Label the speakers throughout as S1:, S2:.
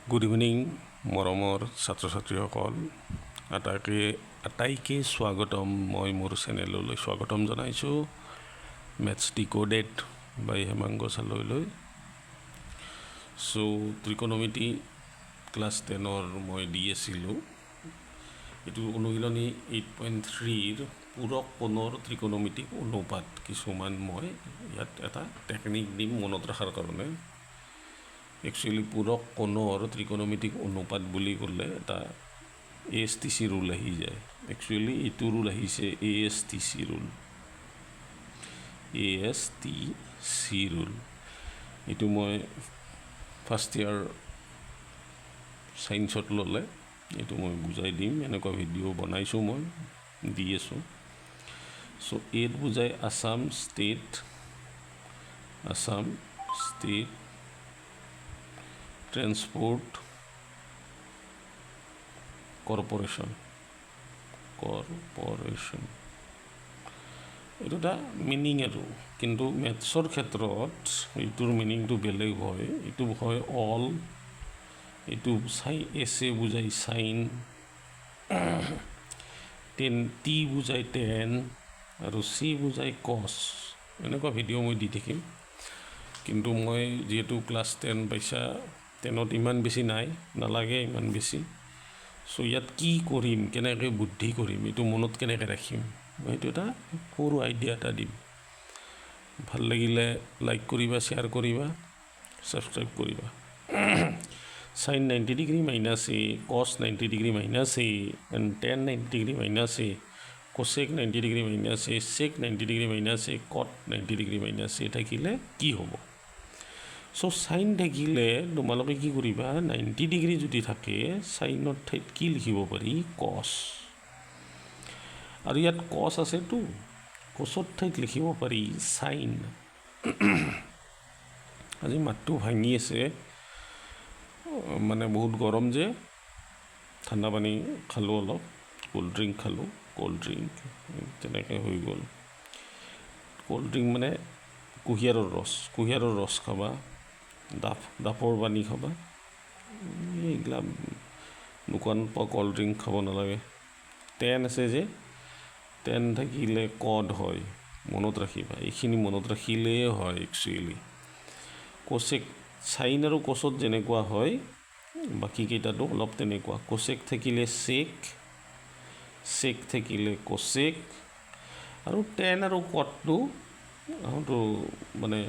S1: Good evening মৰমৰ ছাত্ৰ ছাত্ৰীসকল আটাইকে স্বাগতম মই মোৰ চেনেললৈ স্বাগতম জনাইছোঁ মেথছ ডিকোডেড বাই হেমাংগ চালৈলৈ ত্ৰিকোণমিতি ক্লাছ 10ৰ মই দি আছিলোঁ এইটো অনুশীলনী 8.3ৰ পূৰক কোণৰ ত্ৰিকোণমিতিক অনুপাত কিছুমান মই ইয়াত এটা টেকনিক দিম মনত ৰখাৰ কাৰণে একচুৱেলি পূৰক কোণৰ ত্ৰিকোণমিতিক অনুপাত বুলি ক'লে এটা ASTC ৰুল আহি যায় একচুৱেলি এইটো ৰুল আহিছে ASTC ৰুল এইটো মই ফাৰ্ষ্ট ইয়াৰ সায়েন্সত ল'লে এইটো মই বুজাই দিম এনেকুৱা ভিডিঅ' বনাইছোঁ মই দি আছোঁ এইট বুজাই আসাম ষ্টেট ট্ৰেন্সপৰ্ট কৰ্পোৰেশ্যন এইটো এটা মিনিং আৰু কিন্তু মেথছৰ ক্ষেত্ৰত এইটোৰ মিনিংটো বেলেগ হয় এইটো হয় অল এইটো এছে বুজাই চাইন টি বুজাই টেন আৰু চি বুজাই কছ এনেকুৱা ভিডিঅ' মই দি থাকিম কিন্তু মই যিহেতু ক্লাছ 10 পাইছা 10ত ইমান বেছি নালাগে ইমান বেছি ইয়াত কি কৰিম কেনেকৈ বুদ্ধি কৰিম এইটো মনত কেনেকৈ ৰাখিম মই এইটো এটা সৰু আইডিয়া এটা দিম ভাল লাগিলে লাইক কৰিবা শ্বেয়াৰ কৰিবা ছাবস্ক্ৰাইব কৰিবা sin 90 degree minus a cos 90 degree minus a and tan 90 degree minus a cosec 90 degree minus a sec 90 degree minus a cot 90 degree minus a থাকিলে কি হ'ব সাইন থাকিলে তোমালোকে কি কৰিবা 90 ডিগ্ৰী যদি থাকে সাইনৰ ঠাইত কি লিখিব পাৰি কস আৰু ইয়াত কস আছেতো কসৰ ঠাইত লিখিব পাৰি সাইন আজি মাতটো ভাঙি আছে মানে বহুত গৰম যে ঠাণ্ডা পানী খালোঁ অলপ কোল্ড ড্ৰিংক খালোঁ তেনেকৈ হৈ গ'ল কোল্ড ড্ৰিংক মানে কুঁহিয়াৰৰ ৰস খাবা ডাফৰ পানী খাবা এইগিলা দোকান পৰা কোল্ড ড্ৰিংক খাব নালাগে টেন আছে যে টেন থাকিলে কড হয় মনত ৰাখিবা এইখিনি মনত ৰাখিলেই হয় একচুৱেলি কোচেক সাইন আৰু কচত যেনেকুৱা হয় বাকী কেইটাতো অলপ তেনেকুৱা কোচেক থাকিলে চেক থাকিলে কোচেক আৰু টেন আৰু কটটো মানে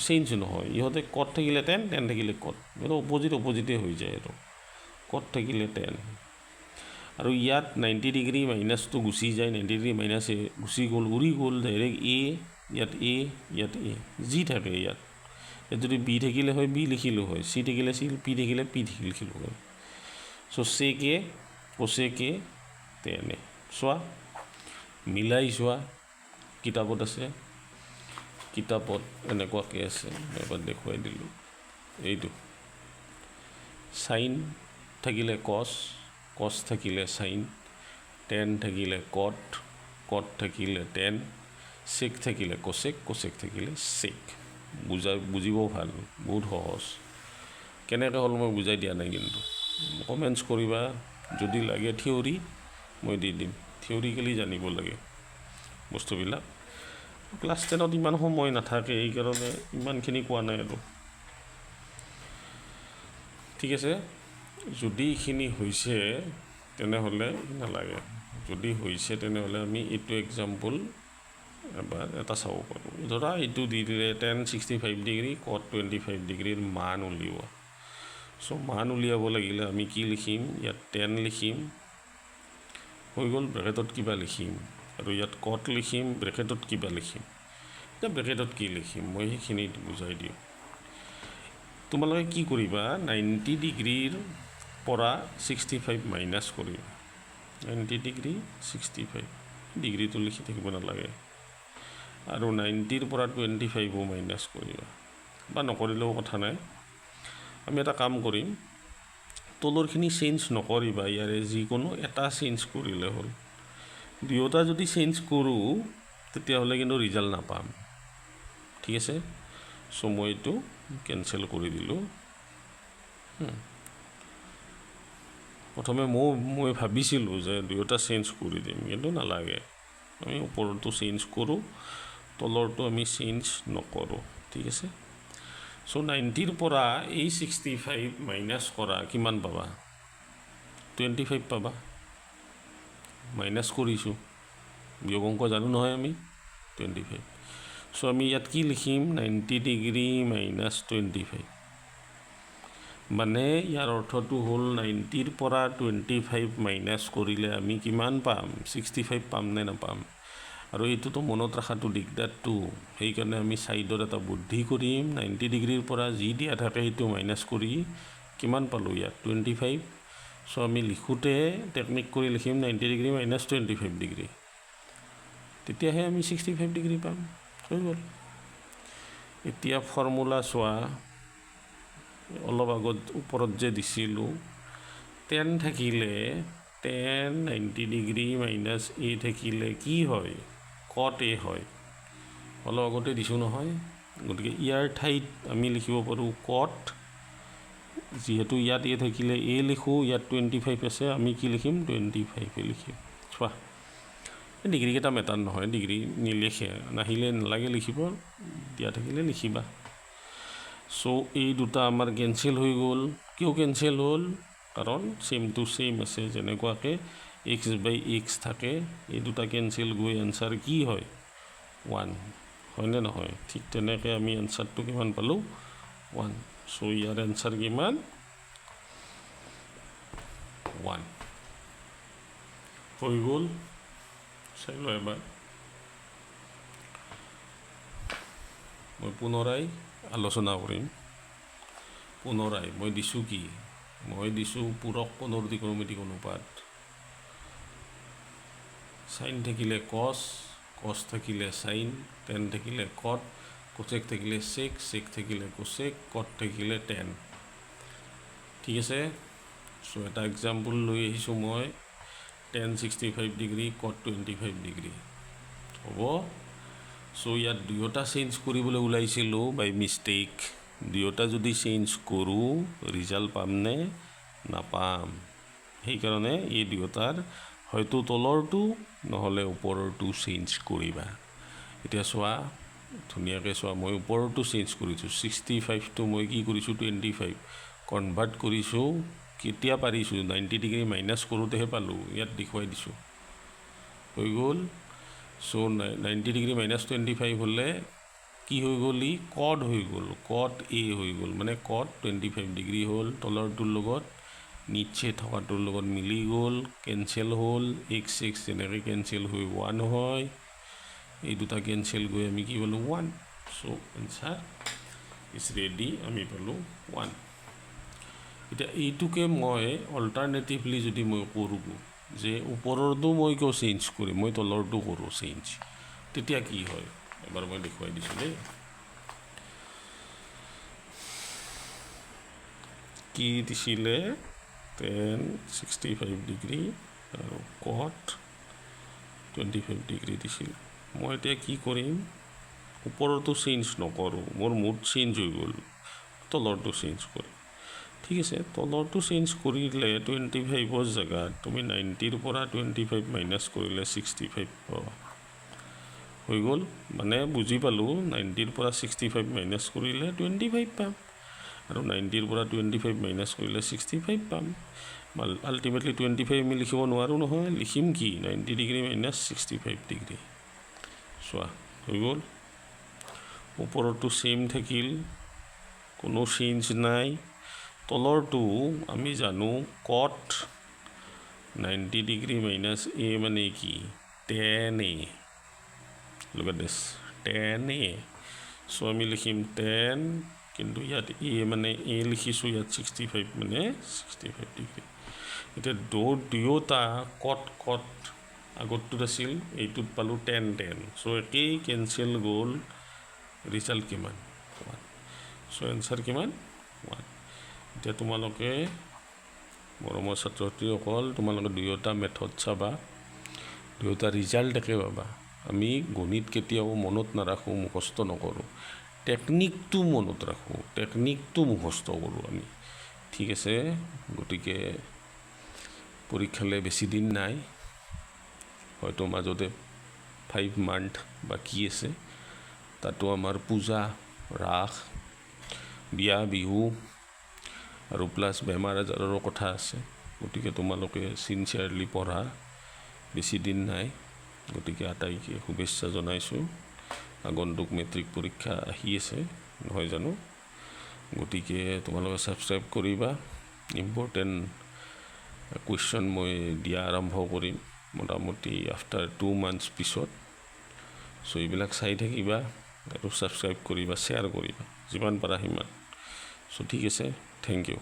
S1: চেঞ্জ নহয় ইহঁতে কট থাকিলে টেন থাকিলে কট এইটো অপজিটে হৈ যায় আৰু কট থাকিলে টেন আৰু ইয়াত 90 ডিগ্ৰী মাইনাছটো গুচি যায় 90 ডিগ্ৰী মাইনাছ গুচি গ'ল উৰি গ'ল ডাইৰেক্ট ইয়াত এ জি থাকে ইয়াত যদি বি থাকিলে হয় বি লিখিলোঁ হয় চি থাকিলে চি পি থাকিলে পি লিখিলোঁ হয় চেকে কোচেকে টেনে চোৱা মিলাই চোৱা কিতাপত আছে কিতাপত এনেকুৱাকৈ আছে এবাৰ দেখুৱাই দিলোঁ এইটো সাইন থাকিলে কছ থাকিলে সাইন টেন থাকিলে কট থাকিলে টেন চেক থাকিলে কোচেক থাকিলে চেক বুজিব ভাল বহুত সহজ কেনেকৈ হ'ল মই বুজাই দিয়া নাই কিন্তু কমেণ্টছ কৰিবা যদি লাগে থিয়ৰী মই দি দিম থিয়ৰিকেলি জানিব লাগে বস্তুবিলাক ক্লাছ 10ত ইমান সময় নাথাকে এইকাৰণে ইমানখিনি কোৱা নাই আৰু ঠিক আছে যদি এইখিনি হৈছে তেনেহ'লে নালাগে যদি হৈছে তেনেহ'লে আমি এইটো এক্সাম্পল এবাৰ এটা চাব পাৰোঁ ধৰা এইটো দি দিলে টেন 65 ডিগ্ৰী কট 25 ডিগ্ৰীৰ মান উলিওৱা মান উলিয়াব লাগিলে আমি কি লিখিম ইয়াত 10 লিখিম হৈ গ'ল ব্ৰেকেটত কিবা লিখিম আৰু ইয়াত কট লিখিম ব্ৰেকেটত কিবা লিখিম এতিয়া ব্ৰেকেটত কি লিখিম মই সেইখিনি বুজাই দিওঁ তোমালোকে কি কৰিবা 90 ডিগ্ৰীৰ পৰা 65 মাইনাছ কৰিবা 90 ডিগ্ৰী 65 ডিগ্ৰীটো লিখি থাকিব নালাগে আৰু 90ৰ পৰা 25ও মাইনাছ কৰিবা বা নকৰিলেও কথা নাই আমি এটা কাম কৰিম তলৰখিনি চেঞ্জ নকৰিবা ইয়াৰে যিকোনো এটা চেঞ্জ কৰিলে হ'ল দুয়োটা যদি চেঞ্জ কৰোঁ তেতিয়াহ'লে কিন্তু ৰিজাল্ট নাপাম ঠিক আছে মই এইটো কেনচেল কৰি দিলোঁ প্ৰথমে মই ভাবিছিলোঁ যে দুয়োটা চেঞ্জ কৰি দিম, কিন্তু নালাগে, আমি ওপৰৰটো চেঞ্জ কৰোঁ, তলৰটো আমি চেঞ্জ নকৰোঁ। ঠিক আছে। চ' 90ৰ পৰা এই 65 মাইনাছ কৰা কিমান পাবা? 25 পাবা। মাইনাছ কৰিছোঁ, বিয়োগ অংক জানো নহয় আমি, 25। চ' আমি ইয়াত কি লিখিম? 90 ডিগ্ৰী মাইনাছ 25। মানে ইয়াৰ অৰ্থটো হ'ল 90ৰ পৰা 25 মাইনাছ কৰিলে আমি কিমান পাম? 65 পাম নে নাপাম? আৰু এইটোতো মনত ৰখাটো দিগদাৰটো, সেইকাৰণে আমি ছাইডত এটা বুদ্ধি কৰিম। 90 ডিগ্ৰীৰ পৰা যি দিয়া থাকে সেইটো মাইনাছ কৰি কিমান পালোঁ ইয়াত? 25। চ' আমি লিখোঁতে টেকনিক কৰি লিখিম 90 ডিগ্ৰী মাইনাছ 25 ডিগ্ৰী, তেতিয়াহে আমি 65 ডিগ্ৰী পাম। হৈ গ'ল। এতিয়া ফৰ্মুলা চোৱা, অলপ আগত ওপৰত যে দিছিলোঁ, tan থাকিলে tan 90 ডিগ্ৰী মাইনাছ a থাকিলে কি হয়? cot a হয়। অলপ আগতে দিছোঁ নহয়, গতিকে ইয়াৰ ঠাইত আমি লিখিব পাৰোঁ cot, যিহেতু ইয়াত a থাকিলে a লিখোঁ, ইয়াত 25 আছে, আমি কি লিখিম? 25 লিখিম। চোৱা, ডিগ্ৰীকেইটা মেটাৰ নহয়, ডিগ্ৰী নিলিখে, নাহিলে নালাগে লিখিব, দিয়া থাকিলে লিখিবা। চ' এই দুটা আমাৰ কেঞ্চেল হৈ গ'ল। কিয় কেঞ্চেল হ'ল? কাৰণ ছেম টু ছেম আছে, যেনেকুৱাকৈ x/x থাকে, এই দুটা কেঞ্চেল গৈ এনচাৰ কি হয়? 1, হয়নে নহয়? ঠিক তেনেকৈ আমি এনচাৰটো কিমান পালোঁ? 1। চ' ইয়াৰ এনচাৰ কিমান? 1 হৈ গ'ল। চাই লওঁ এবাৰ। মই পুনৰাই আলোচনা কৰিম। পুনৰাই মই দিছোঁ কি? মই দিছোঁ পূৰক কোণৰ ত্ৰিকোণমিতিক অনুপাত। চাইন থাকিলে কছ, কছ থাকিলে চাইন, টেন থাকিলে কট, কোচেক থাকিলে চেক, চেক থাকিলে কোচেক, কট থাকিলে টেন। ঠিক আছে। চ' এটা এক্সাম্পল লৈ আহিছোঁ মই, tan 65 ডিগ্ৰী, cot 25 ডিগ্ৰী হ'ব। চ' ইয়াত দুয়োটা চেঞ্জ কৰিবলৈ ওলাইছিলোঁ বাই মিষ্টেক। দুয়োটা যদি চেঞ্জ কৰোঁ ৰিজাল্ট পামনে? নাপাম। সেইকাৰণে এই দুয়োটাৰ হয়তো তলৰটো নহ'লে ওপৰৰটো চেঞ্জ কৰিবা। এতিয়া চোৱা, ধুনীয়াকৈ চোৱা, মই ওপৰৰটো চেঞ্জ কৰিছোঁ। 65টো মই কি কৰিছোঁ? 25 কনভাৰ্ট কৰিছোঁ। কেতিয়া পাৰিছোঁ? 90 ডিগ্ৰী মাইনাছ কৰোঁতেহে পালোঁ, ইয়াত দেখুৱাই দিছোঁ। হৈ গ'ল। চ' 90 ডিগ্ৰী মাইনাছ 25 হ'লে কি হৈ গ'ল? ই কট হৈ গ'ল, cot a হৈ গ'ল, মানে cot 25 ডিগ্ৰী হ'ল। তলৰটোৰ লগত নিচে থকাটোৰ লগত মিলি গ'ল, কেঞ্চেল হ'ল, x যেনেকৈ কেঞ্চেল হৈ 1 হয়, এই দুটা কেঞ্চেল গৈ আমি কি পালোঁ? 1। চ' এনচাৰ ইজ ৰেডি, আমি পালোঁ 1। এতিয়া এইটোকে মই অল্টাৰনেটিভলি যদি মই কৰোঁ যে ওপৰৰটো মই কিয় চেঞ্জ কৰিম, মই তলৰটো কৰোঁ চেঞ্জ, তেতিয়া কি হয়? এবাৰ মই দেখুৱাই দিছোঁ দেই। কি দিছিলে? tan 65 ডিগ্ৰী আৰু cot 25 ডিগ্ৰী দিছিল। মই এতিয়া কি কৰিম? ওপৰৰটো চেঞ্জ নকৰোঁ, মোৰ মুড চেঞ্জ হৈ গ'ল, তলৰটো চেঞ্জ কৰিম। ঠিক আছে। তলৰটো চেঞ্জ কৰিলে 25ৰ জেগাত তুমি 90ৰ পৰা 25 মাইনাছ কৰিলে 65 পাবা। হৈ গ'ল। মানে বুজি পালোঁ, 90ৰ পৰা 65 মাইনাছ কৰিলে 25 পাম, আৰু 90ৰ পৰা 25 মাইনাছ কৰিলে 65 পাম। আল্টিমেটলি 25 আমি লিখিব নোৱাৰোঁ নহয়, লিখিম কি? 90 ডিগ্ৰী মাইনাছ 65 ডিগ্ৰী। চোৱা, হৈ গ'ল। ওপৰৰটো ছেইম থাকিল, কোনো চেঞ্জ নাই। তলৰটো আমি জানো cot 90 ডিগ্ৰী মাইনাছ a মানে কি? tan a। look at this, tan a। চ' আমি লিখিম tan, কিন্তু ইয়াত a মানে a লিখিছোঁ, ইয়াত 65 মানে 65 ডিগ্ৰী। এতিয়া দুয়োটা cot আগতটোত আছিল, এইটোত পালোঁ tan। চ' একেই কেঞ্চেল গ'ল, ৰিজাল্ট কিমান? 1। চ' এনচাৰ কিমান? 1। এতিয়া তোমালোকে মৰমৰ ছাত্ৰ ছাত্ৰীসকল, তোমালোকে দুয়োটা মেথড চাবা, দুয়োটা ৰিজাল্ট একে পাবা। আমি গণিত কেতিয়াও মনত নাৰাখোঁ, মুখস্থ নকৰোঁ, টেকনিকটো মনত ৰাখোঁ, টেকনিকটো মুখস্থ কৰোঁ আমি। ঠিক আছে, গতিকে পৰীক্ষালৈ বেছি দিন নাই, হয়তো মাজতে 5 মান্থ বাকী আছে। তাতো আমাৰ পূজা, ৰাস, বিয়া, বিহু আৰু প্লাছ বেমাৰ আজাৰৰো কথা আছে। গতিকে তোমালোকে চিনচিয়াৰলি পঢ়া, বেছি দিন নাই। গতিকে আটাইকে শুভেচ্ছা জনাইছোঁ। আগন্তুক মেট্ৰিক পৰীক্ষা আহি আছে নহয় জানো? গতিকে তোমালোকে ছাবস্ক্ৰাইব কৰিবা। ইম্পৰ্টেণ্ট কুৱেশ্যন মই দিয়া আৰম্ভ কৰিম মোটামুটি আফটাৰ 2 মান্থছ পিছত। চ' এইবিলাক চাই থাকিবা আৰু ছাবস্ক্ৰাইব কৰিবা, শ্বেয়াৰ কৰিবা যিমান পাৰা সিমান। চ' ঠিক আছে, থেংক ইউ।